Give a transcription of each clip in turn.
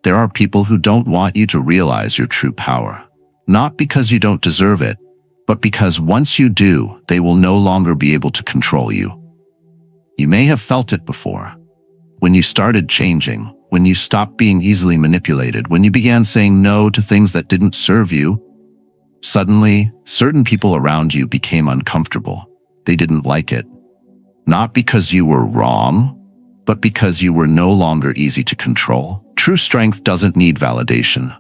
There are people who don't want you to realize your true power. Not because you don't deserve it, but because once you do, they will no longer be able to control you. You may have felt it before. When you started changing, when you stopped being easily manipulated, when you began saying no to things that didn't serve you, suddenly, certain people around you became uncomfortable. They didn't like it. Not because you were wrong, but because you were no longer easy to control. True strength doesn't need validation.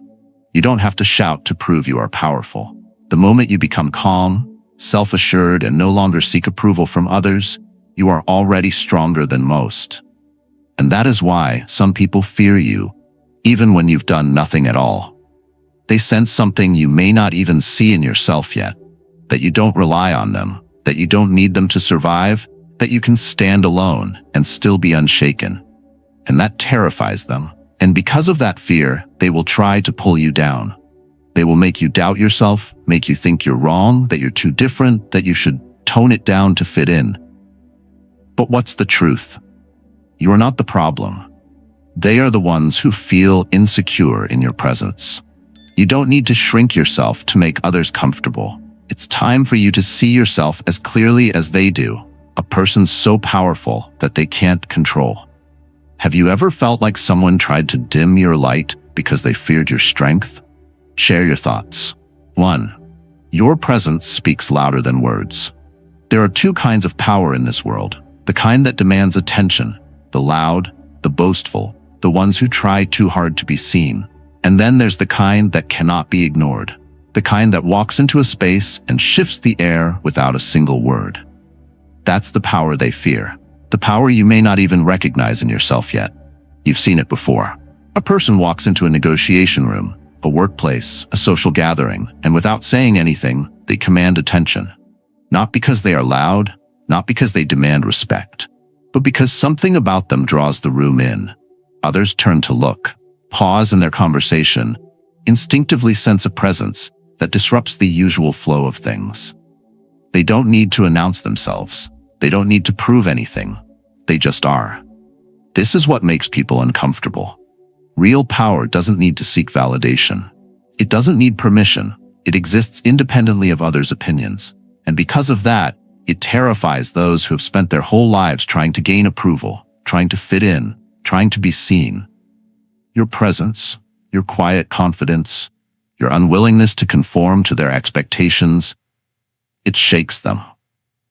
You don't have to shout to prove you are powerful. The moment you become calm, self-assured, and no longer seek approval from others, you are already stronger than most. And that is why some people fear you, even when you've done nothing at all. They sense something you may not even see in yourself yet, that you don't rely on them, that you don't need them to survive, that you can stand alone and still be unshaken. And that terrifies them. And because of that fear, they will try to pull you down. They will make you doubt yourself, make you think you're wrong, that you're too different, that you should tone it down to fit in. But what's the truth? You are not the problem. They are the ones who feel insecure in your presence. You don't need to shrink yourself to make others comfortable. It's time for you to see yourself as clearly as they do, a person so powerful that they can't control. Have you ever felt like someone tried to dim your light because they feared your strength? Share your thoughts. 1. Your presence speaks louder than words. There are two kinds of power in this world. The kind that demands attention, the loud, the boastful, the ones who try too hard to be seen. And then there's the kind that cannot be ignored, the kind that walks into a space and shifts the air without a single word. That's the power they fear, the power you may not even recognize in yourself yet. You've seen it before. A person walks into a negotiation room, a workplace, a social gathering, and without saying anything, they command attention. Not because they are loud, not because they demand respect, but because something about them draws the room in. Others turn to look, pause in their conversation, instinctively sense a presence that disrupts the usual flow of things. They don't need to announce themselves. They don't need to prove anything. They just are. This is what makes people uncomfortable. Real power doesn't need to seek validation. It doesn't need permission. It exists independently of others' opinions. And because of that, it terrifies those who have spent their whole lives trying to gain approval, trying to fit in, trying to be seen. Your presence, your quiet confidence, your unwillingness to conform to their expectations, it shakes them.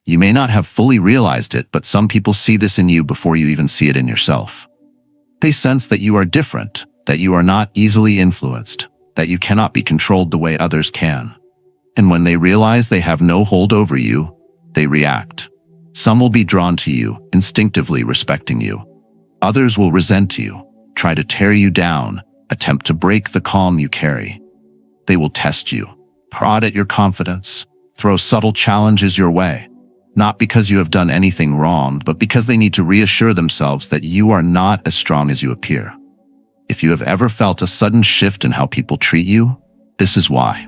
You may not have fully realized it, but some people see this in you before you even see it in yourself. They sense that you are different, that you are not easily influenced, that you cannot be controlled the way others can. And when they realize they have no hold over you, they react. Some will be drawn to you, instinctively respecting you. Others will resent you, try to tear you down, attempt to break the calm you carry. They will test you, prod at your confidence, throw subtle challenges your way. Not because you have done anything wrong, but because they need to reassure themselves that you are not as strong as you appear. If you have ever felt a sudden shift in how people treat you, this is why.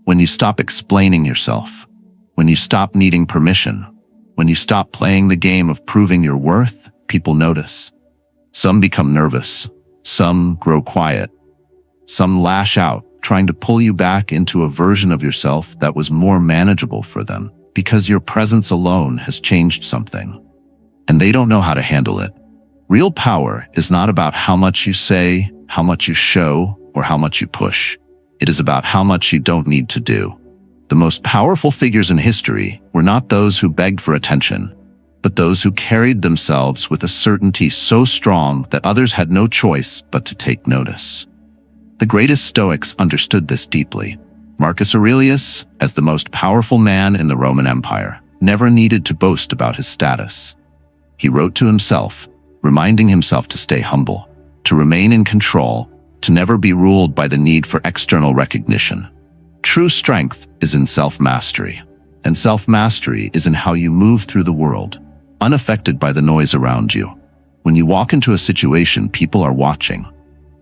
When you stop explaining yourself, when you stop needing permission, when you stop playing the game of proving your worth, people notice. Some become nervous, some grow quiet, some lash out, trying to pull you back into a version of yourself that was more manageable for them, because your presence alone has changed something. And they don't know how to handle it. Real power is not about how much you say, how much you show, or how much you push. It is about how much you don't need to do. The most powerful figures in history were not those who begged for attention, but those who carried themselves with a certainty so strong that others had no choice but to take notice. The greatest Stoics understood this deeply. Marcus Aurelius, as the most powerful man in the Roman Empire, never needed to boast about his status. He wrote to himself, reminding himself to stay humble, to remain in control, to never be ruled by the need for external recognition. True strength is in self-mastery, and self-mastery is in how you move through the world, unaffected by the noise around you. When you walk into a situation, people are watching,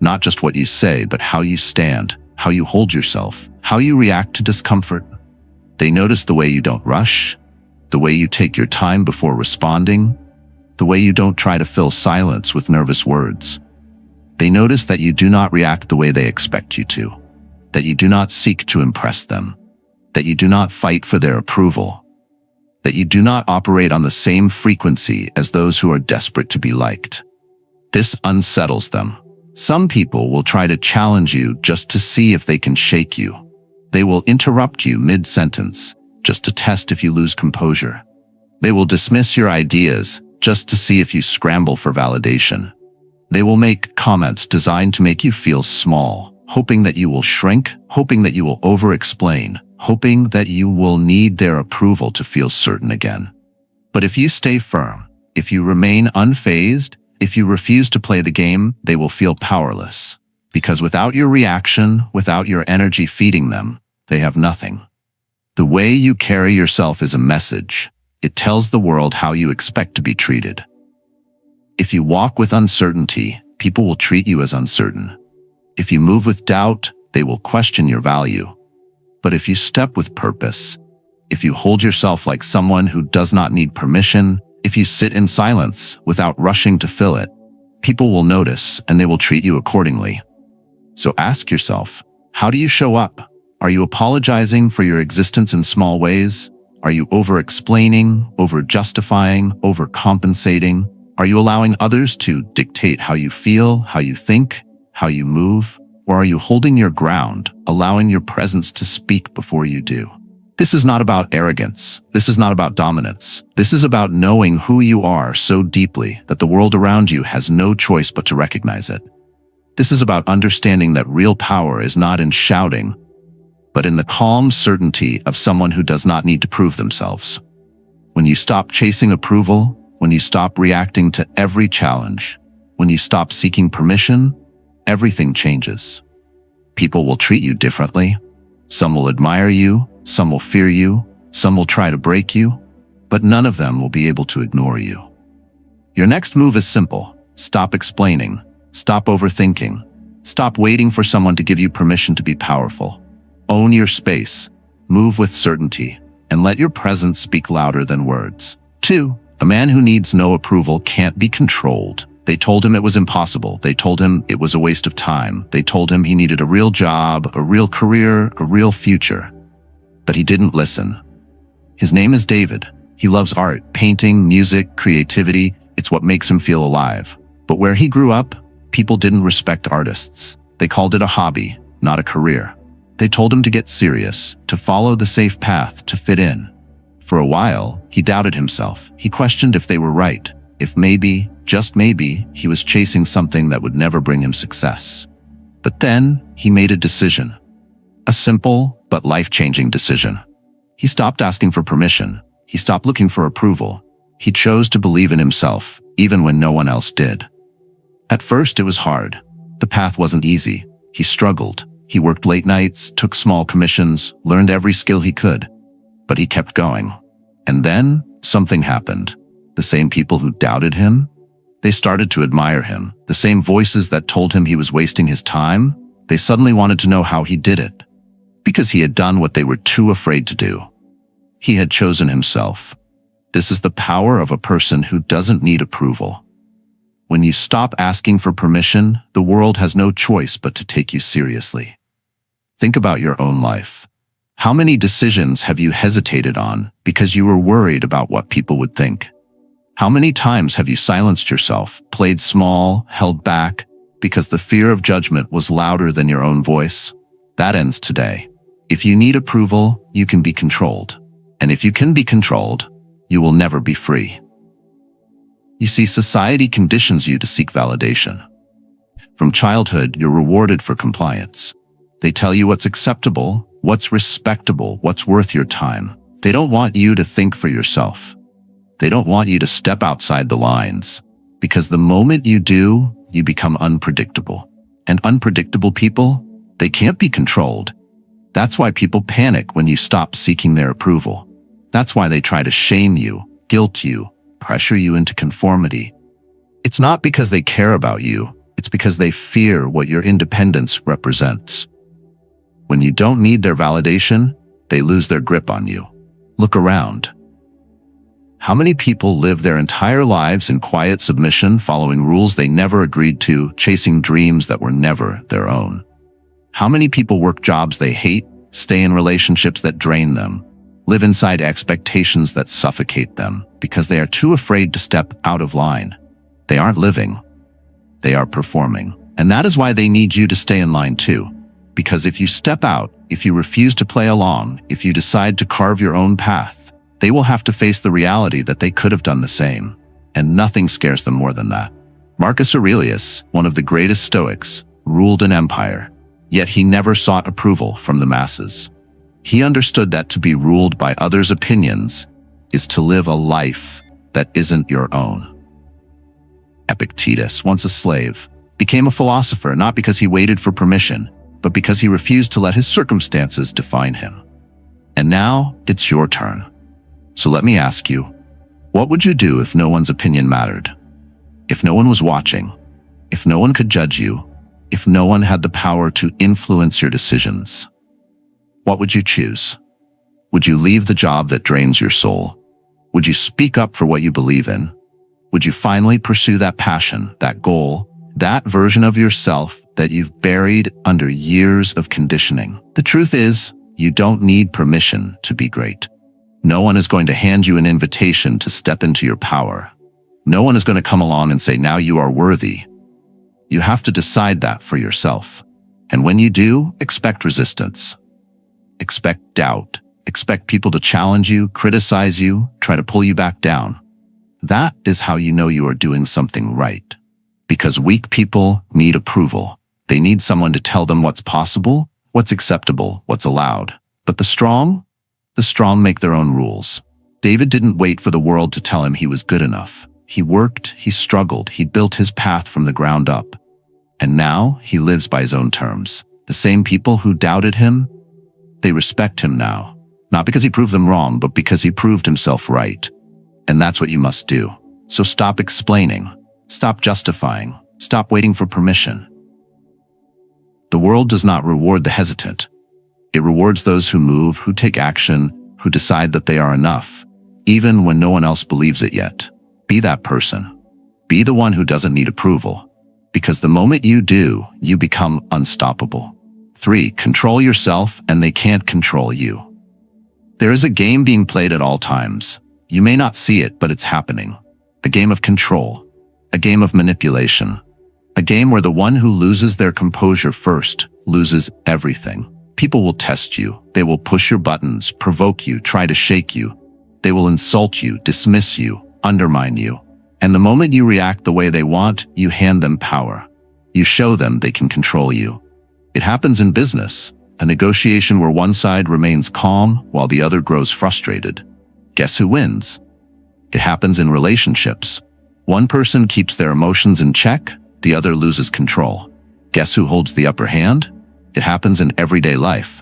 not just what you say, but how you stand, how you hold yourself, how you react to discomfort. They notice the way you don't rush, the way you take your time before responding, the way you don't try to fill silence with nervous words. They notice that you do not react the way they expect you to, that you do not seek to impress them, that you do not fight for their approval, that you do not operate on the same frequency as those who are desperate to be liked. This unsettles them. Some people will try to challenge you just to see if they can shake you. They will interrupt you mid-sentence just to test if you lose composure. They will dismiss your ideas just to see if you scramble for validation. They will make comments designed to make you feel small, hoping that you will shrink, hoping that you will over-explain, hoping that you will need their approval to feel certain again. But if you stay firm, if you remain unfazed, if you refuse to play the game, they will feel powerless. Because without your reaction, without your energy feeding them, they have nothing. The way you carry yourself is a message. It tells the world how you expect to be treated. If you walk with uncertainty, people will treat you as uncertain. If you move with doubt, they will question your value. But if you step with purpose, if you hold yourself like someone who does not need permission, if you sit in silence without rushing to fill it, people will notice and they will treat you accordingly. So ask yourself, how do you show up? Are you apologizing for your existence in small ways? Are you over-explaining, over-justifying, over-compensating? Are you allowing others to dictate how you feel, how you think, how you move? Or are you holding your ground, allowing your presence to speak before you do? This is not about arrogance. This is not about dominance. This is about knowing who you are so deeply that the world around you has no choice but to recognize it. This is about understanding that real power is not in shouting, but in the calm certainty of someone who does not need to prove themselves. When you stop chasing approval, when you stop reacting to every challenge, when you stop seeking permission, everything changes. People will treat you differently. Some will admire you, some will fear you, some will try to break you, but none of them will be able to ignore you. Your next move is simple. Stop explaining. Stop overthinking. Stop waiting for someone to give you permission to be powerful. Own your space, move with certainty, and let your presence speak louder than words. 2. A man who needs no approval can't be controlled. They told him it was impossible. They told him it was a waste of time. They told him he needed a real job, a real career, a real future. But he didn't listen. His name is David. He loves art, painting, music, creativity. It's what makes him feel alive. But where he grew up, people didn't respect artists. They called it a hobby, not a career. They told him to get serious, to follow the safe path, to fit in. For a while, he doubted himself. He questioned if they were right, if maybe, just maybe, he was chasing something that would never bring him success. But then, he made a decision. A simple, but life-changing decision. He stopped asking for permission. He stopped looking for approval. He chose to believe in himself, even when no one else did. At first, it was hard. The path wasn't easy. He struggled. He worked late nights, took small commissions, learned every skill he could. But he kept going. And then, something happened. The same people who doubted him, they started to admire him. The same voices that told him he was wasting his time, they suddenly wanted to know how he did it. Because he had done what they were too afraid to do. He had chosen himself. This is the power of a person who doesn't need approval. When you stop asking for permission, the world has no choice but to take you seriously. Think about your own life. How many decisions have you hesitated on because you were worried about what people would think? How many times have you silenced yourself, played small, held back, because the fear of judgment was louder than your own voice? That ends today. If you need approval, you can be controlled. And if you can be controlled, you will never be free. You see, society conditions you to seek validation. From childhood, you're rewarded for compliance. They tell you what's acceptable, what's respectable, what's worth your time. They don't want you to think for yourself. They don't want you to step outside the lines. Because the moment you do, you become unpredictable. And unpredictable people, they can't be controlled. That's why people panic when you stop seeking their approval. That's why they try to shame you, guilt you, pressure you into conformity. It's not because they care about you, it's because they fear what your independence represents. When you don't need their validation, they lose their grip on you. Look around. How many people live their entire lives in quiet submission, following rules they never agreed to, chasing dreams that were never their own? How many people work jobs they hate, stay in relationships that drain them, live inside expectations that suffocate them because they are too afraid to step out of line? They aren't living. They are performing. And that is why they need you to stay in line too. Because if you step out, if you refuse to play along, if you decide to carve your own path, they will have to face the reality that they could have done the same. And nothing scares them more than that. Marcus Aurelius, one of the greatest Stoics, ruled an empire, yet he never sought approval from the masses. He understood that to be ruled by others' opinions is to live a life that isn't your own. Epictetus, once a slave, became a philosopher not because he waited for permission, but because he refused to let his circumstances define him. And now it's your turn. So let me ask you, what would you do if no one's opinion mattered? If no one was watching? If no one could judge you? If no one had the power to influence your decisions? What would you choose? Would you leave the job that drains your soul? Would you speak up for what you believe in? Would you finally pursue that passion, that goal, that version of yourself that you've buried under years of conditioning? The truth is, you don't need permission to be great. No one is going to hand you an invitation to step into your power. No one is going to come along and say, now you are worthy. You have to decide that for yourself. And when you do, expect resistance. Expect doubt. Expect people to challenge you, criticize you, try to pull you back down. That is how you know you are doing something right. Because weak people need approval. They need someone to tell them what's possible, what's acceptable, what's allowed. But the strong make their own rules. David didn't wait for the world to tell him he was good enough. He worked, he struggled, he built his path from the ground up. And now he lives by his own terms. The same people who doubted him, they respect him now. Not because he proved them wrong, but because he proved himself right. And that's what you must do. So stop explaining. Stop justifying. Stop waiting for permission. The world does not reward the hesitant. It rewards those who move, who take action, who decide that they are enough, even when no one else believes it yet. Be that person. Be the one who doesn't need approval. Because the moment you do, you become unstoppable. 3. Control yourself and they can't control you. There is a game being played at all times. You may not see it, but it's happening. A game of control. A game of manipulation. A game where the one who loses their composure first loses everything. People will test you. They will push your buttons, provoke you, try to shake you. They will insult you, dismiss you, undermine you. And the moment you react the way they want, you hand them power. You show them they can control you. It happens in business, a negotiation where one side remains calm while the other grows frustrated. Guess who wins? It happens in relationships. One person keeps their emotions in check, the other loses control. Guess who holds the upper hand? It happens in everyday life.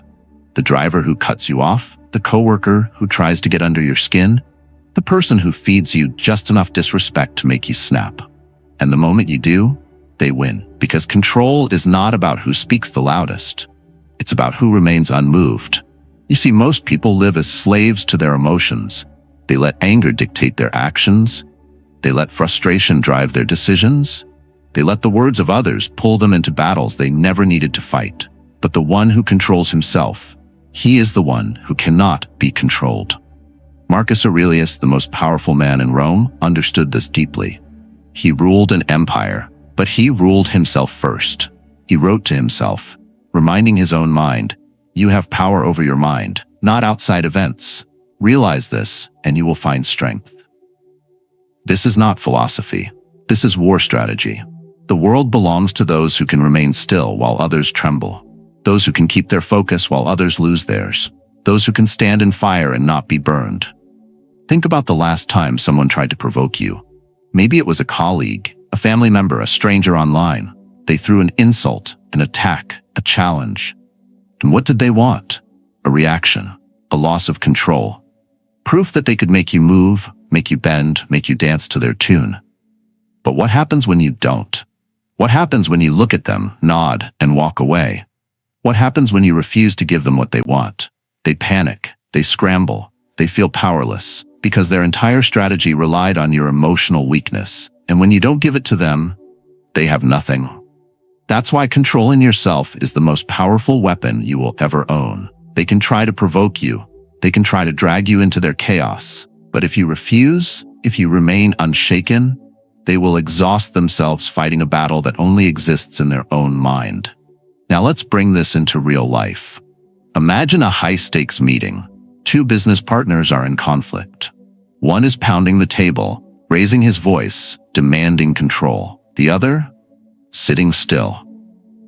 The driver who cuts you off, the coworker who tries to get under your skin, the person who feeds you just enough disrespect to make you snap. And the moment you do, they win. Because control is not about who speaks the loudest. It's about who remains unmoved. You see, most people live as slaves to their emotions. They let anger dictate their actions. They let frustration drive their decisions. They let the words of others pull them into battles they never needed to fight. But the one who controls himself, he is the one who cannot be controlled. Marcus Aurelius, the most powerful man in Rome, understood this deeply. He ruled an empire, but he ruled himself first. He wrote to himself, reminding his own mind, "You have power over your mind, not outside events. Realize this, and you will find strength." This is not philosophy. This is war strategy. The world belongs to those who can remain still while others tremble. Those who can keep their focus while others lose theirs. Those who can stand in fire and not be burned. Think about the last time someone tried to provoke you. Maybe it was a colleague, a family member, a stranger online. They threw an insult, an attack, a challenge. And what did they want? A reaction, a loss of control. Proof that they could make you move, make you bend, make you dance to their tune. But what happens when you don't? What happens when you look at them, nod, and walk away? What happens when you refuse to give them what they want? They panic, they scramble, they feel powerless, because their entire strategy relied on your emotional weakness. And when you don't give it to them, they have nothing. That's why controlling yourself is the most powerful weapon you will ever own. They can try to provoke you. They can try to drag you into their chaos. But if you refuse, if you remain unshaken, they will exhaust themselves fighting a battle that only exists in their own mind. Now let's bring this into real life. Imagine a high-stakes meeting. Two business partners are in conflict. One is pounding the table, raising his voice, demanding control. The other, sitting still,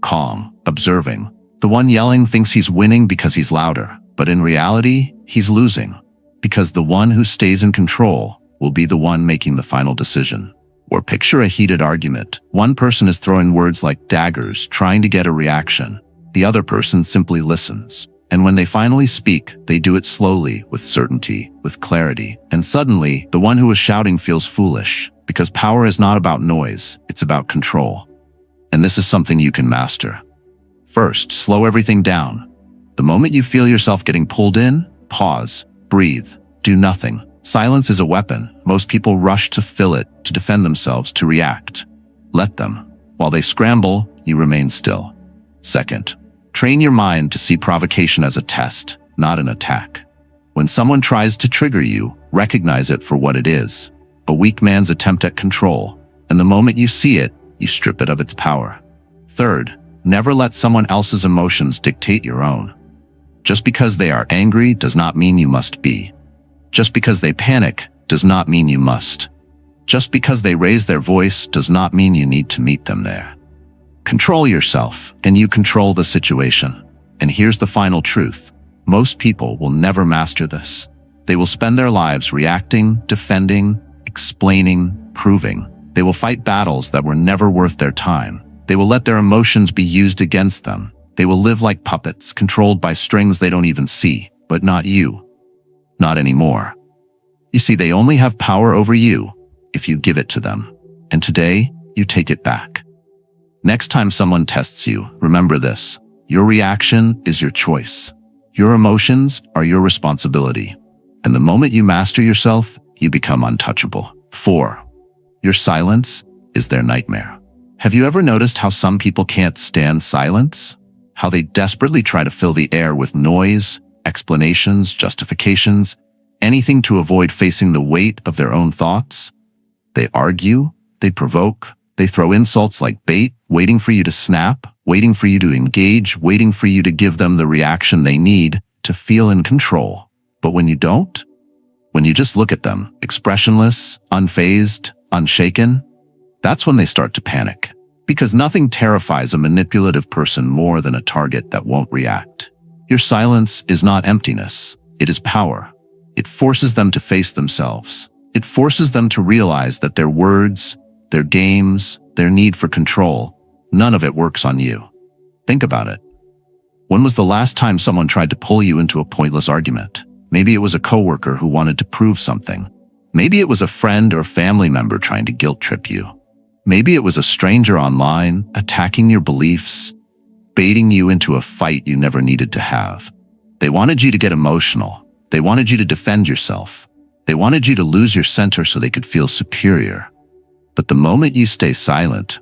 calm, observing. The one yelling thinks he's winning because he's louder, but in reality, he's losing, because the one who stays in control will be the one making the final decision. Or picture a heated argument. One person is throwing words like daggers, trying to get a reaction. The other person simply listens. And when they finally speak, they do it slowly, with certainty, with clarity. And suddenly, the one who is shouting feels foolish, because power is not about noise, it's about control. And this is something you can master. First, slow everything down. The moment you feel yourself getting pulled in, pause, breathe, do nothing. Silence is a weapon. Most people rush to fill it, to defend themselves, to react. Let them. While they scramble, you remain still. Second, train your mind to see provocation as a test, not an attack. When someone tries to trigger you, recognize it for what it is, a weak man's attempt at control, and the moment you see it, you strip it of its power. Third, never let someone else's emotions dictate your own. Just because they are angry does not mean you must be. Just because they panic does not mean you must. Just because they raise their voice does not mean you need to meet them there. Control yourself, and you control the situation. And here's the final truth. Most people will never master this. They will spend their lives reacting, defending, explaining, proving. They will fight battles that were never worth their time. They will let their emotions be used against them. They will live like puppets, controlled by strings they don't even see, but not you. Not anymore. You see, they only have power over you if you give it to them. And today, you take it back. Next time someone tests you, remember this. Your reaction is your choice. Your emotions are your responsibility. And the moment you master yourself, you become untouchable. 4. Your silence is their nightmare. Have you ever noticed how some people can't stand silence? How they desperately try to fill the air with noise, explanations, justifications, anything to avoid facing the weight of their own thoughts? They argue, they provoke, they throw insults like bait, waiting for you to snap, waiting for you to engage, waiting for you to give them the reaction they need to feel in control. But when you don't, when you just look at them, expressionless, unfazed, unshaken, that's when they start to panic. Because nothing terrifies a manipulative person more than a target that won't react. Your silence is not emptiness, it is power. It forces them to face themselves. It forces them to realize that their words, their games, their need for control, none of it works on you. Think about it. When was the last time someone tried to pull you into a pointless argument? Maybe it was a coworker who wanted to prove something. Maybe it was a friend or family member trying to guilt trip you. Maybe it was a stranger online attacking your beliefs, baiting you into a fight you never needed to have. They wanted you to get emotional. They wanted you to defend yourself. They wanted you to lose your center so they could feel superior. But the moment you stay silent,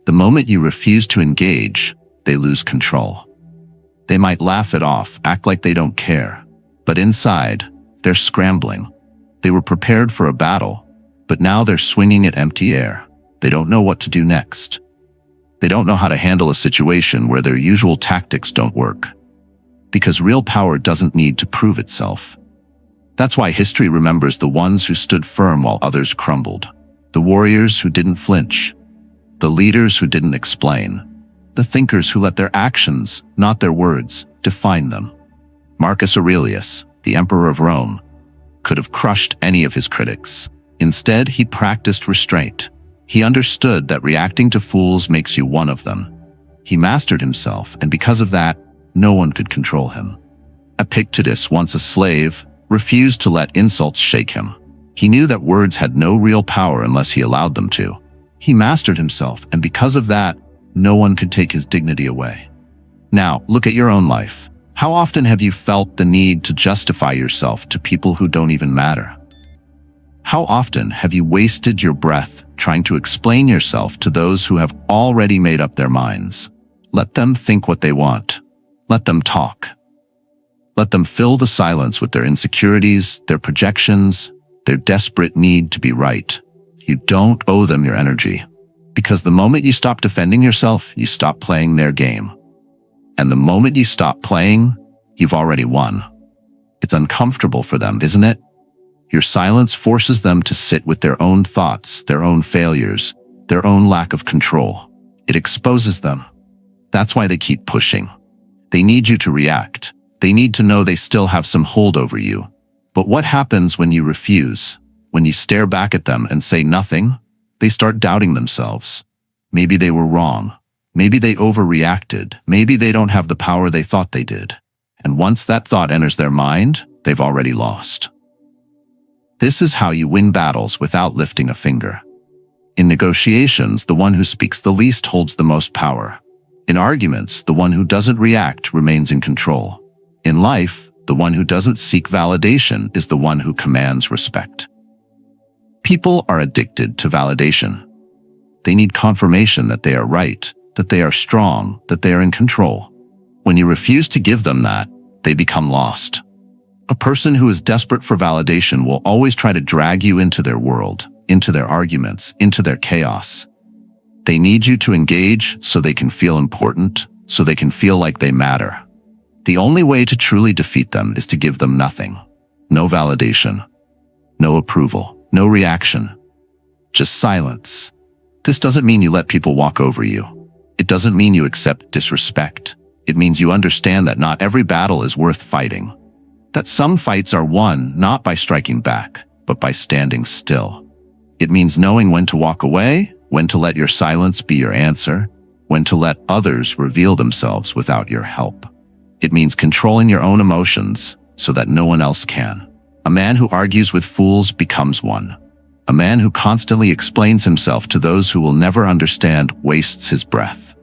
the moment you refuse to engage, they lose control. They might laugh it off, act like they don't care. But inside, they're scrambling. They were prepared for a battle, but now they're swinging at empty air. They don't know what to do next. They don't know how to handle a situation where their usual tactics don't work. Because real power doesn't need to prove itself. That's why history remembers the ones who stood firm while others crumbled. The warriors who didn't flinch. The leaders who didn't explain. The thinkers who let their actions, not their words, define them. Marcus Aurelius, the emperor of Rome, could have crushed any of his critics. Instead, he practiced restraint. He understood that reacting to fools makes you one of them. He mastered himself, and because of that, no one could control him. Epictetus, once a slave, refused to let insults shake him. He knew that words had no real power unless he allowed them to. He mastered himself, and because of that, no one could take his dignity away. Now, look at your own life. How often have you felt the need to justify yourself to people who don't even matter? How often have you wasted your breath trying to explain yourself to those who have already made up their minds? Let them think what they want. Let them talk. Let them fill the silence with their insecurities, their projections, their desperate need to be right. You don't owe them your energy, because the moment you stop defending yourself, you stop playing their game. And the moment you stop playing, you've already won. It's uncomfortable for them, isn't it? Your silence forces them to sit with their own thoughts, their own failures, their own lack of control. It exposes them. That's why they keep pushing. They need you to react. They need to know they still have some hold over you. But what happens when you refuse? When you stare back at them and say nothing? They start doubting themselves. Maybe they were wrong. Maybe they overreacted. Maybe they don't have the power they thought they did. And once that thought enters their mind, they've already lost. This is how you win battles without lifting a finger. In negotiations, the one who speaks the least holds the most power. In arguments, the one who doesn't react remains in control. In life, the one who doesn't seek validation is the one who commands respect. People are addicted to validation. They need confirmation that they are right, that they are strong, that they are in control. When you refuse to give them that, they become lost. A person who is desperate for validation will always try to drag you into their world, into their arguments, into their chaos. They need you to engage so they can feel important, so they can feel like they matter. The only way to truly defeat them is to give them nothing. No validation, no approval, no reaction, just silence. This doesn't mean you let people walk over you. It doesn't mean you accept disrespect. It means you understand that not every battle is worth fighting. That some fights are won not by striking back, but by standing still. It means knowing when to walk away, when to let your silence be your answer, when to let others reveal themselves without your help. It means controlling your own emotions so that no one else can. A man who argues with fools becomes one. A man who constantly explains himself to those who will never understand wastes his breath.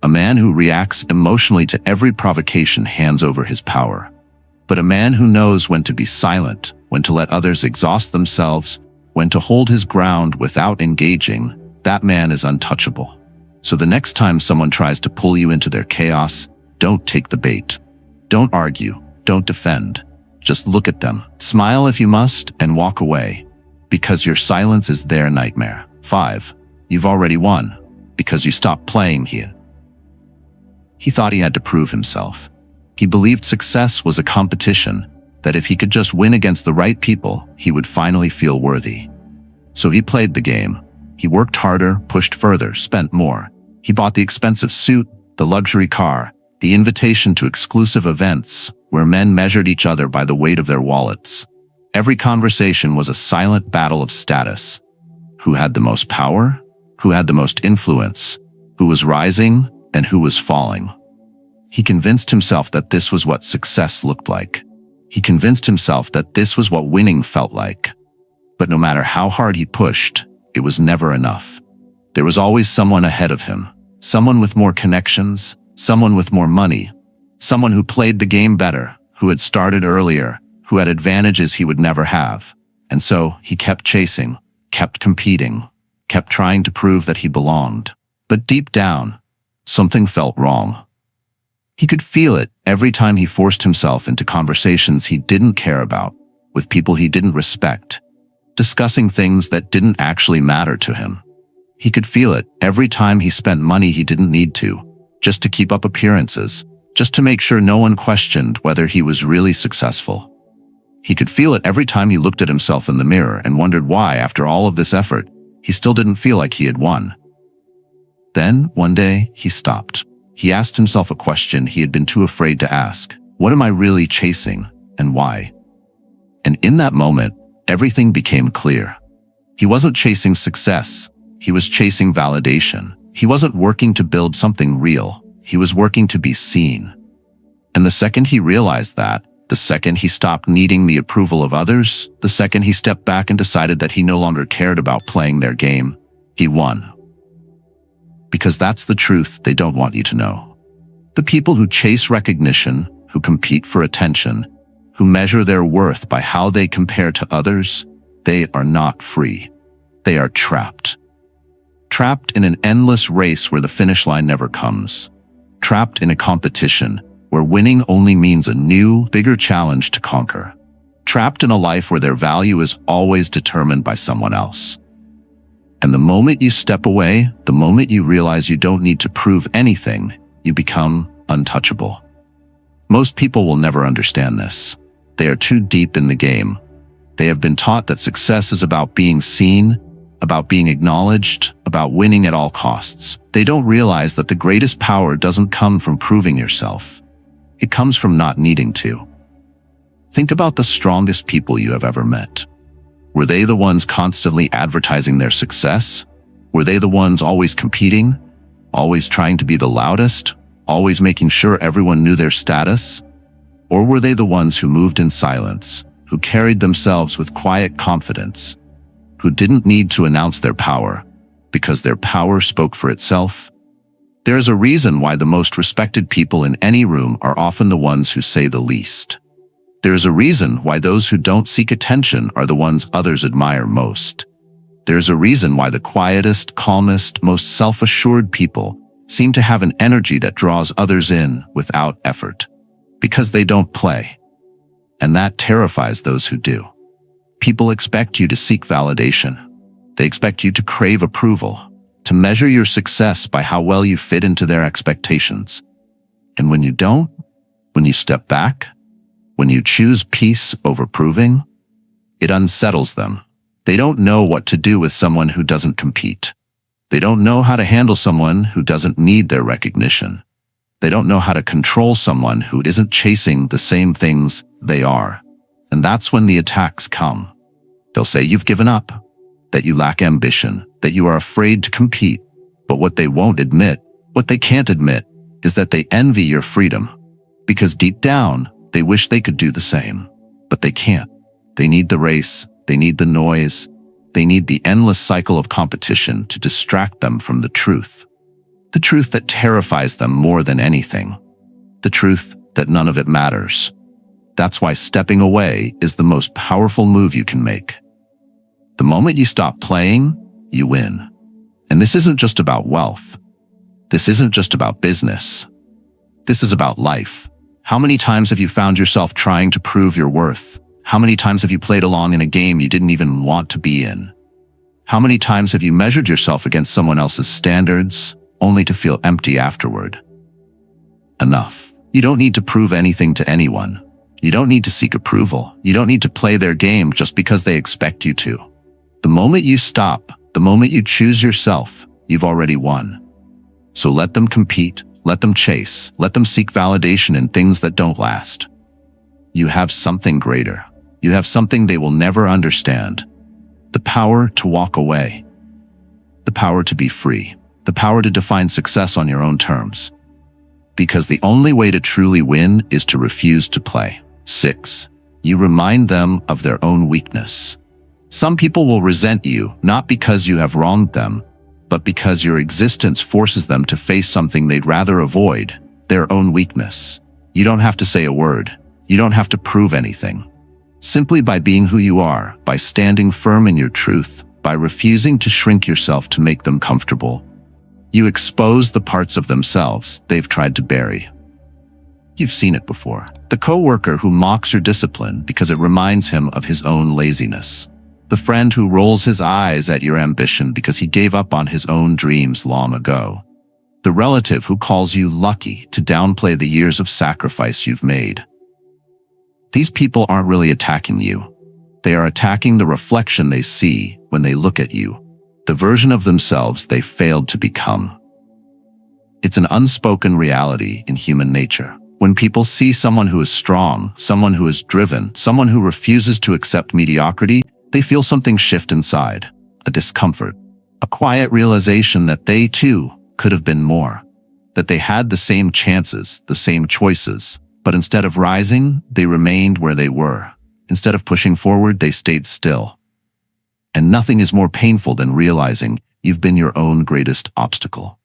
A man who reacts emotionally to every provocation hands over his power. But a man who knows when to be silent, when to let others exhaust themselves, when to hold his ground without engaging, that man is untouchable. So the next time someone tries to pull you into their chaos, don't take the bait. Don't argue. Don't defend. Just look at them, smile if you must, and walk away. Because your silence is their nightmare. 5. You've already won. Because you stopped playing here. He thought he had to prove himself. He believed success was a competition, that if he could just win against the right people, he would finally feel worthy. So he played the game. He worked harder, pushed further, spent more. He bought the expensive suit, the luxury car, the invitation to exclusive events where men measured each other by the weight of their wallets. Every conversation was a silent battle of status. Who had the most power? Who had the most influence? Who was rising and who was falling? He convinced himself that this was what success looked like. He convinced himself that this was what winning felt like. But no matter how hard he pushed, it was never enough. There was always someone ahead of him, someone with more connections, someone with more money, someone who played the game better, who had started earlier, who had advantages he would never have. And so he kept chasing, kept competing, kept trying to prove that he belonged. But deep down, something felt wrong. He could feel it every time he forced himself into conversations he didn't care about, with people he didn't respect, discussing things that didn't actually matter to him. He could feel it every time he spent money he didn't need to, just to keep up appearances, just to make sure no one questioned whether he was really successful. He could feel it every time he looked at himself in the mirror and wondered why, after all of this effort, he still didn't feel like he had won. Then, one day, he stopped. He asked himself a question he had been too afraid to ask. What am I really chasing, and why? And in that moment, everything became clear. He wasn't chasing success. He was chasing validation. He wasn't working to build something real. He was working to be seen. And the second he realized that, the second he stopped needing the approval of others, the second he stepped back and decided that he no longer cared about playing their game, he won. Because that's the truth they don't want you to know. The people who chase recognition, who compete for attention, who measure their worth by how they compare to others, they are not free. They are trapped. Trapped in an endless race where the finish line never comes. Trapped in a competition where winning only means a new, bigger challenge to conquer. Trapped in a life where their value is always determined by someone else. And the moment you step away, the moment you realize you don't need to prove anything, you become untouchable. Most people will never understand this. They are too deep in the game. They have been taught that success is about being seen, about being acknowledged, about winning at all costs. They don't realize that the greatest power doesn't come from proving yourself. It comes from not needing to. Think about the strongest people you have ever met. Were they the ones constantly advertising their success? Were they the ones always competing? Always trying to be the loudest? Always making sure everyone knew their status? Or were they the ones who moved in silence, who carried themselves with quiet confidence, who didn't need to announce their power, because their power spoke for itself? There is a reason why the most respected people in any room are often the ones who say the least. There is a reason why those who don't seek attention are the ones others admire most. There is a reason why the quietest, calmest, most self-assured people seem to have an energy that draws others in without effort. Because they don't play. And that terrifies those who do. People expect you to seek validation. They expect you to crave approval, to measure your success by how well you fit into their expectations. And when you don't, when you step back, when you choose peace over proving, it unsettles them. They don't know what to do with someone who doesn't compete. They don't know how to handle someone who doesn't need their recognition. They don't know how to control someone who isn't chasing the same things they are. And that's when the attacks come. They'll say you've given up, that you lack ambition, that you are afraid to compete. But what they won't admit, what they can't admit, is that they envy your freedom. Because deep down, they wish they could do the same. But they can't. They need the race, they need the noise, they need the endless cycle of competition to distract them from the truth. The truth that terrifies them more than anything. The truth that none of it matters. That's why stepping away is the most powerful move you can make. The moment you stop playing, you win. And this isn't just about wealth. This isn't just about business. This is about life. How many times have you found yourself trying to prove your worth? How many times have you played along in a game you didn't even want to be in? How many times have you measured yourself against someone else's standards, only to feel empty afterward? Enough. You don't need to prove anything to anyone. You don't need to seek approval. You don't need to play their game just because they expect you to. The moment you stop, the moment you choose yourself, you've already won. So let them compete, let them chase, let them seek validation in things that don't last. You have something greater. You have something they will never understand. The power to walk away. The power to be free. The power to define success on your own terms. Because the only way to truly win is to refuse to play. 6. You remind them of their own weakness. Some people will resent you, not because you have wronged them, but because your existence forces them to face something they'd rather avoid, their own weakness. You don't have to say a word. You don't have to prove anything. Simply by being who you are, by standing firm in your truth, by refusing to shrink yourself to make them comfortable, you expose the parts of themselves they've tried to bury. You've seen it before. The coworker who mocks your discipline because it reminds him of his own laziness. The friend who rolls his eyes at your ambition because he gave up on his own dreams long ago. The relative who calls you lucky to downplay the years of sacrifice you've made. These people aren't really attacking you. They are attacking the reflection they see when they look at you, the version of themselves they failed to become. It's an unspoken reality in human nature. When people see someone who is strong, someone who is driven, someone who refuses to accept mediocrity, they feel something shift inside, a discomfort, a quiet realization that they too could have been more, that they had the same chances, the same choices, but instead of rising, they remained where they were. Instead of pushing forward, they stayed still. And nothing is more painful than realizing you've been your own greatest obstacle.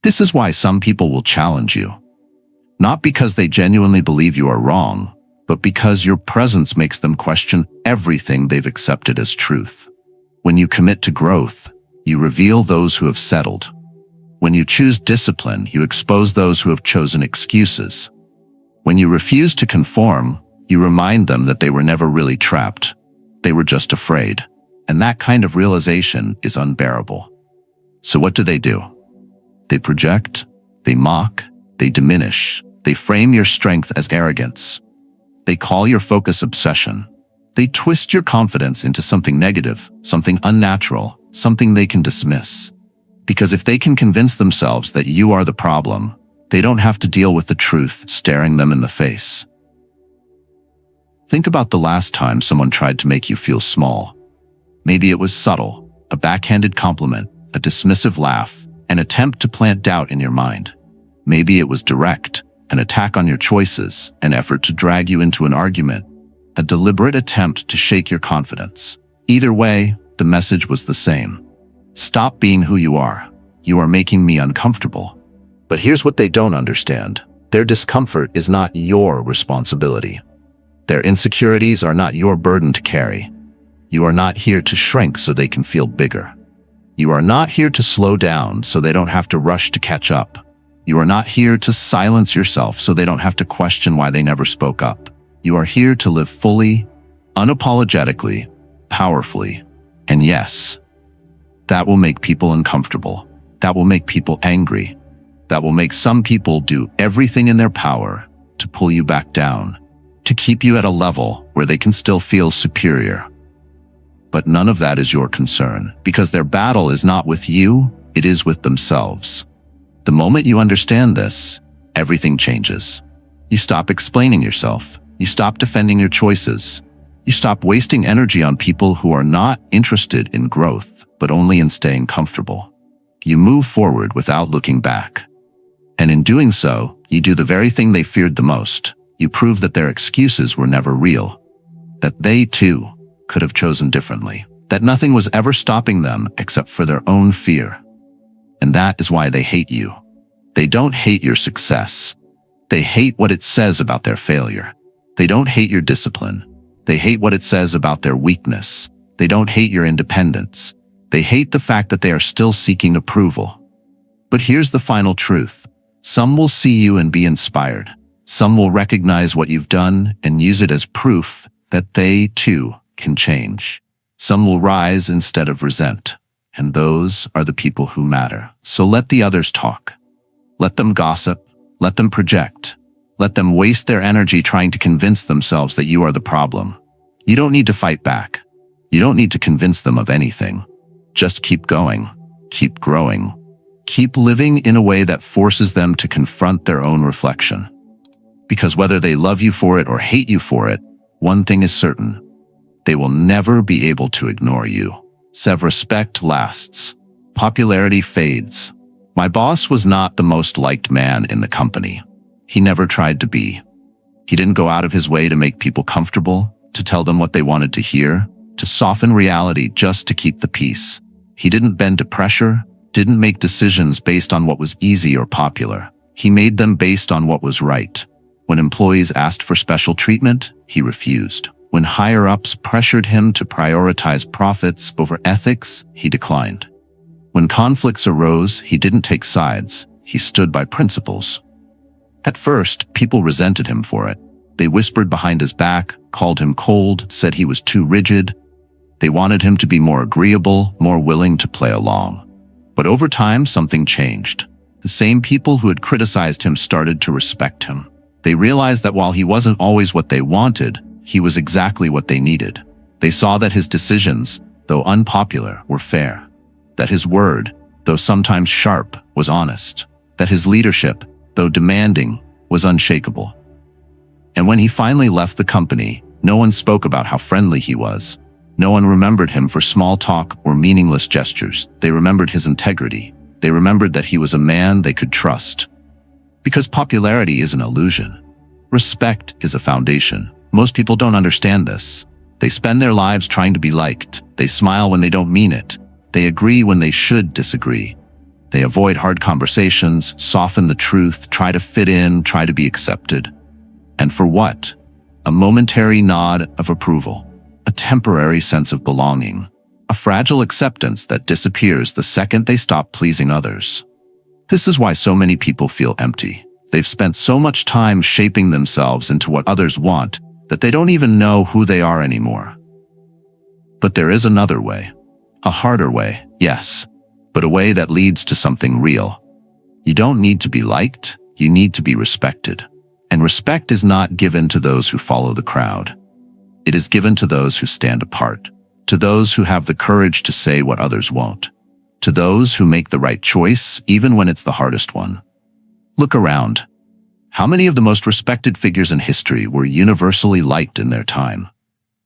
This is why some people will challenge you. Not because they genuinely believe you are wrong, but because your presence makes them question everything they've accepted as truth. When you commit to growth, you reveal those who have settled. When you choose discipline, you expose those who have chosen excuses. When you refuse to conform, you remind them that they were never really trapped. They were just afraid. And that kind of realization is unbearable. So what do? They project, they mock, they diminish, they frame your strength as arrogance. They call your focus obsession. They twist your confidence into something negative, something unnatural, something they can dismiss. Because if they can convince themselves that you are the problem, they don't have to deal with the truth staring them in the face. Think about the last time someone tried to make you feel small. Maybe it was subtle, a backhanded compliment, a dismissive laugh, an attempt to plant doubt in your mind. Maybe it was direct, an attack on your choices, an effort to drag you into an argument, a deliberate attempt to shake your confidence. Either way, the message was the same. Stop being who you are. You are making me uncomfortable. But here's what they don't understand. Their discomfort is not your responsibility. Their insecurities are not your burden to carry. You are not here to shrink so they can feel bigger. You are not here to slow down so they don't have to rush to catch up. You are not here to silence yourself so they don't have to question why they never spoke up. You are here to live fully, unapologetically, powerfully. And yes, that will make people uncomfortable. That will make people angry. That will make some people do everything in their power to pull you back down, to keep you at a level where they can still feel superior. But none of that is your concern, because their battle is not with you, it is with themselves. The moment you understand this, everything changes. You stop explaining yourself. You stop defending your choices. You stop wasting energy on people who are not interested in growth, but only in staying comfortable. You move forward without looking back. And in doing so, you do the very thing they feared the most. You prove that their excuses were never real. That they, too, could have chosen differently. That nothing was ever stopping them except for their own fear. And that is why they hate you. They don't hate your success. They hate what it says about their failure. They don't hate your discipline. They hate what it says about their weakness. They don't hate your independence. They hate the fact that they are still seeking approval. But here's the final truth. Some will see you and be inspired. Some will recognize what you've done and use it as proof that they, too, can change. Some will rise instead of resent. And those are the people who matter. So let the others talk. Let them gossip. Let them project. Let them waste their energy trying to convince themselves that you are the problem. You don't need to fight back. You don't need to convince them of anything. Just keep going. Keep growing. Keep living in a way that forces them to confront their own reflection. Because whether they love you for it or hate you for it, one thing is certain. They will never be able to ignore you. Self-respect lasts. Popularity fades. My boss was not the most liked man in the company. He never tried to be. He didn't go out of his way to make people comfortable, to tell them what they wanted to hear, to soften reality just to keep the peace. He didn't bend to pressure, didn't make decisions based on what was easy or popular. He made them based on what was right. When employees asked for special treatment, he refused. When higher-ups pressured him to prioritize profits over ethics, he declined. When conflicts arose, he didn't take sides. He stood by principles. At first, people resented him for it. They whispered behind his back, called him cold, said he was too rigid. They wanted him to be more agreeable, more willing to play along. But over time, something changed. The same people who had criticized him started to respect him. They realized that while he wasn't always what they wanted, he was exactly what they needed. They saw that his decisions, though unpopular, were fair. That his word, though sometimes sharp, was honest. That his leadership, though demanding, was unshakable. And when he finally left the company, no one spoke about how friendly he was. No one remembered him for small talk or meaningless gestures. They remembered his integrity. They remembered that he was a man they could trust. Because popularity is an illusion. Respect is a foundation. Most people don't understand this. They spend their lives trying to be liked. They smile when they don't mean it. They agree when they should disagree. They avoid hard conversations, soften the truth, try to fit in, try to be accepted. And for what? a momentary nod of approval, a temporary sense of belonging, a fragile acceptance that disappears the second they stop pleasing others. This is why so many people feel empty. They've spent so much time shaping themselves into what others want that they don't even know who they are anymore. But there is another way. A harder way, yes, but a way that leads to something real. You don't need to be liked, you need to be respected. And respect is not given to those who follow the crowd. It is given to those who stand apart, to those who have the courage to say what others won't, to those who make the right choice even when it's the hardest one. Look around. How many of the most respected figures in history were universally liked in their time?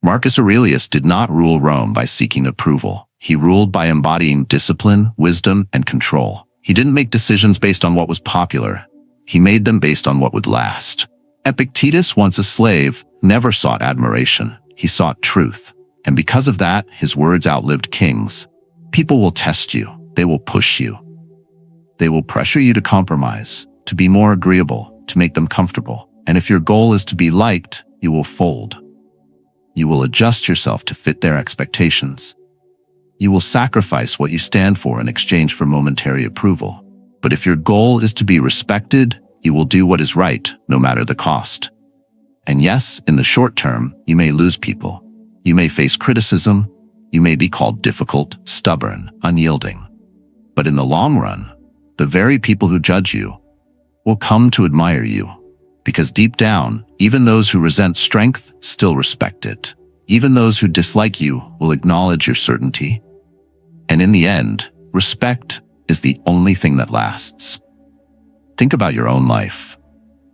Marcus Aurelius did not rule Rome by seeking approval. He ruled by embodying discipline, wisdom, and control. He didn't make decisions based on what was popular. He made them based on what would last. Epictetus, once a slave, never sought admiration. He sought truth. And because of that, his words outlived kings. People will test you. They will push you. They will pressure you to compromise, to be more agreeable, to make them comfortable. And if your goal is to be liked, you will fold. You will adjust yourself to fit their expectations. You will sacrifice what you stand for in exchange for momentary approval. But if your goal is to be respected, you will do what is right, no matter the cost. And yes, in the short term, you may lose people. You may face criticism. You may be called difficult, stubborn, unyielding. But in the long run, the very people who judge you will come to admire you. Because deep down, even those who resent strength still respect it. Even those who dislike you will acknowledge your certainty. And in the end, respect is the only thing that lasts. Think about your own life.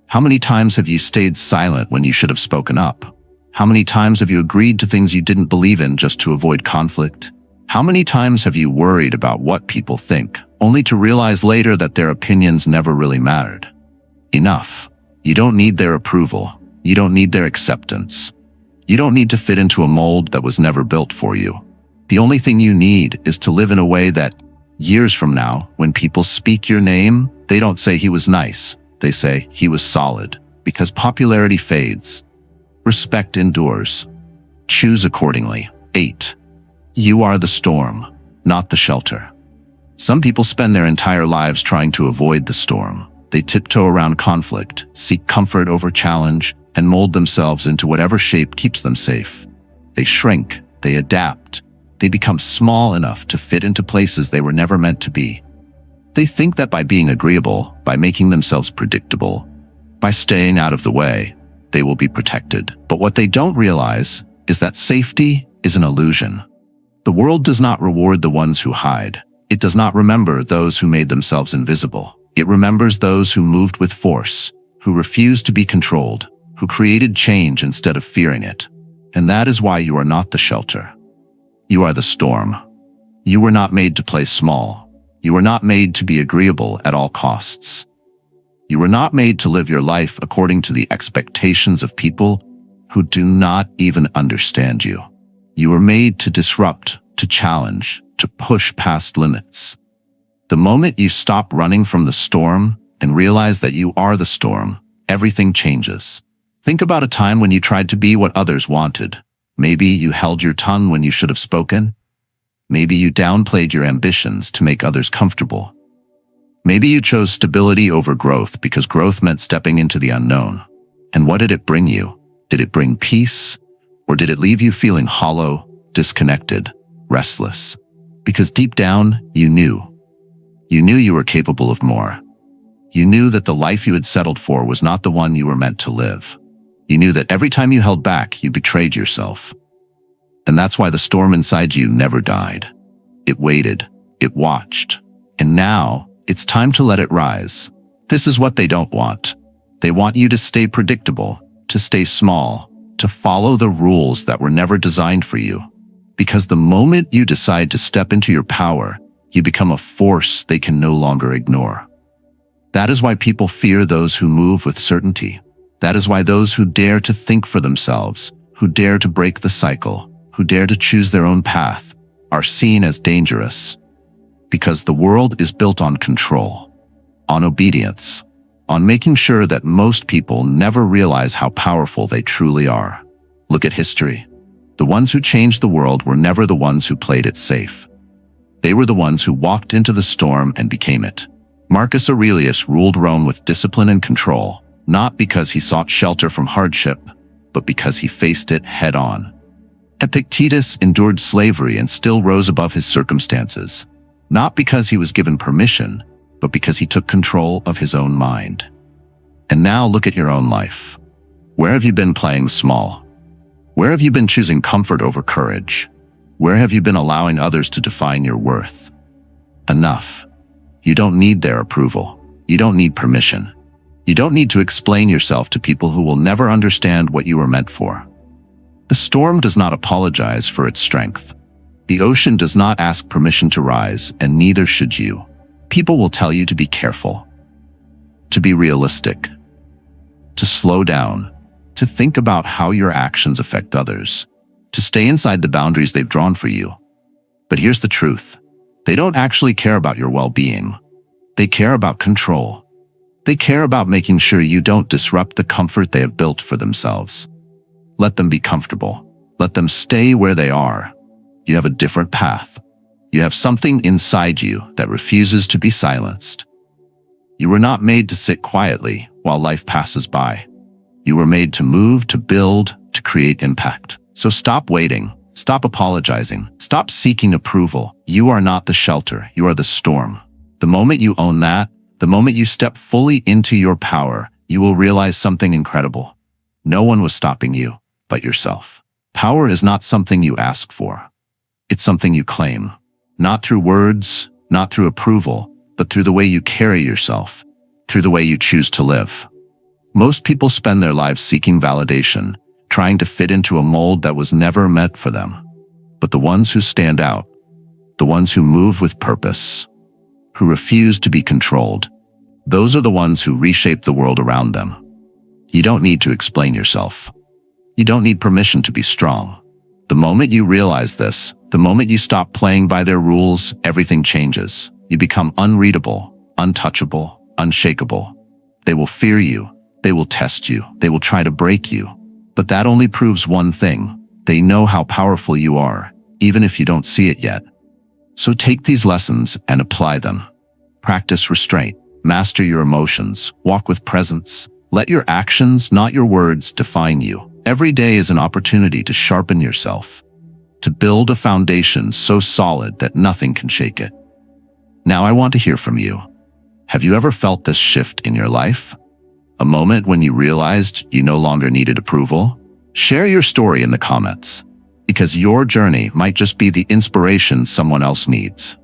How many times have you stayed silent when you should have spoken up? How many times have you agreed to things you didn't believe in just to avoid conflict? How many times have you worried about what people think, only to realize later that their opinions never really mattered? Enough. You don't need their approval. You don't need their acceptance. You don't need to fit into a mold that was never built for you. The only thing you need is to live in a way that, years from now, when people speak your name, they don't say he was nice. They say he was solid. Because popularity fades. Respect endures. Choose accordingly. 8. You are the storm, not the shelter. Some people spend their entire lives trying to avoid the storm. They tiptoe around conflict, seek comfort over challenge, and mold themselves into whatever shape keeps them safe. They shrink, they adapt, they become small enough to fit into places they were never meant to be. They think that by being agreeable, by making themselves predictable, by staying out of the way, they will be protected. But what they don't realize is that safety is an illusion. The world does not reward the ones who hide. It does not remember those who made themselves invisible. It remembers those who moved with force, who refused to be controlled, who created change instead of fearing it. And that is why you are not the shelter. You are the storm. You were not made to play small. You were not made to be agreeable at all costs. You were not made to live your life according to the expectations of people who do not even understand you. You were made to disrupt, to challenge, to push past limits. The moment you stop running from the storm and realize that you are the storm, everything changes. Think about a time when you tried to be what others wanted. Maybe you held your tongue when you should have spoken. Maybe you downplayed your ambitions to make others comfortable. Maybe you chose stability over growth because growth meant stepping into the unknown. And what did it bring you? Did it bring peace? Or did it leave you feeling hollow, disconnected, restless? Because deep down, you knew. You knew you were capable of more. You knew that the life you had settled for was not the one you were meant to live. You knew that every time you held back, you betrayed yourself. And that's why the storm inside you never died. It waited, it watched, and now it's time to let it rise. This is what they don't want. They want you to stay predictable, to stay small, to follow the rules that were never designed for you. Because the moment you decide to step into your power, you become a force they can no longer ignore. That is why people fear those who move with certainty. That is why those who dare to think for themselves, who dare to break the cycle, who dare to choose their own path, are seen as dangerous. Because the world is built on control, on obedience, on making sure that most people never realize how powerful they truly are. Look at history. The ones who changed the world were never the ones who played it safe. They were the ones who walked into the storm and became it. Marcus Aurelius ruled Rome with discipline and control, not because he sought shelter from hardship, but because he faced it head-on. Epictetus endured slavery and still rose above his circumstances, not because he was given permission, but because he took control of his own mind. And now look at your own life. Where have you been playing small? Where have you been choosing comfort over courage? Where have you been allowing others to define your worth? Enough. You don't need their approval. You don't need permission. You don't need to explain yourself to people who will never understand what you were meant for. The storm does not apologize for its strength. The ocean does not ask permission to rise, and neither should you. People will tell you to be careful, to be realistic, to slow down, to think about how your actions affect others, to stay inside the boundaries they've drawn for you. But here's the truth. They don't actually care about your well-being. They care about control. They care about making sure you don't disrupt the comfort they have built for themselves. Let them be comfortable. Let them stay where they are. You have a different path. You have something inside you that refuses to be silenced. You were not made to sit quietly while life passes by. You were made to move, to build, to create impact. So stop waiting. Stop apologizing. Stop seeking approval. You are not the shelter. You are the storm. The moment you own that, the moment you step fully into your power, you will realize something incredible. No one was stopping you but yourself. Power is not something you ask for. It's something you claim. Not through words, not through approval, but through the way you carry yourself, through the way you choose to live. Most people spend their lives seeking validation, trying to fit into a mold that was never meant for them. But the ones who stand out, the ones who move with purpose, who refuse to be controlled, those are the ones who reshape the world around them. You don't need to explain yourself. You don't need permission to be strong. The moment you realize this, the moment you stop playing by their rules, everything changes. You become unreadable, untouchable, unshakable. They will fear you. They will test you. They will try to break you. But that only proves one thing. They know how powerful you are, even if you don't see it yet. So take these lessons and apply them. Practice restraint. Master your emotions. Walk with presence. Let your actions, not your words, define you. Every day is an opportunity to sharpen yourself, to build a foundation so solid that nothing can shake it. Now I want to hear from you. Have you ever felt this shift in your life? A moment when you realized you no longer needed approval? Share your story in the comments, because your journey might just be the inspiration someone else needs.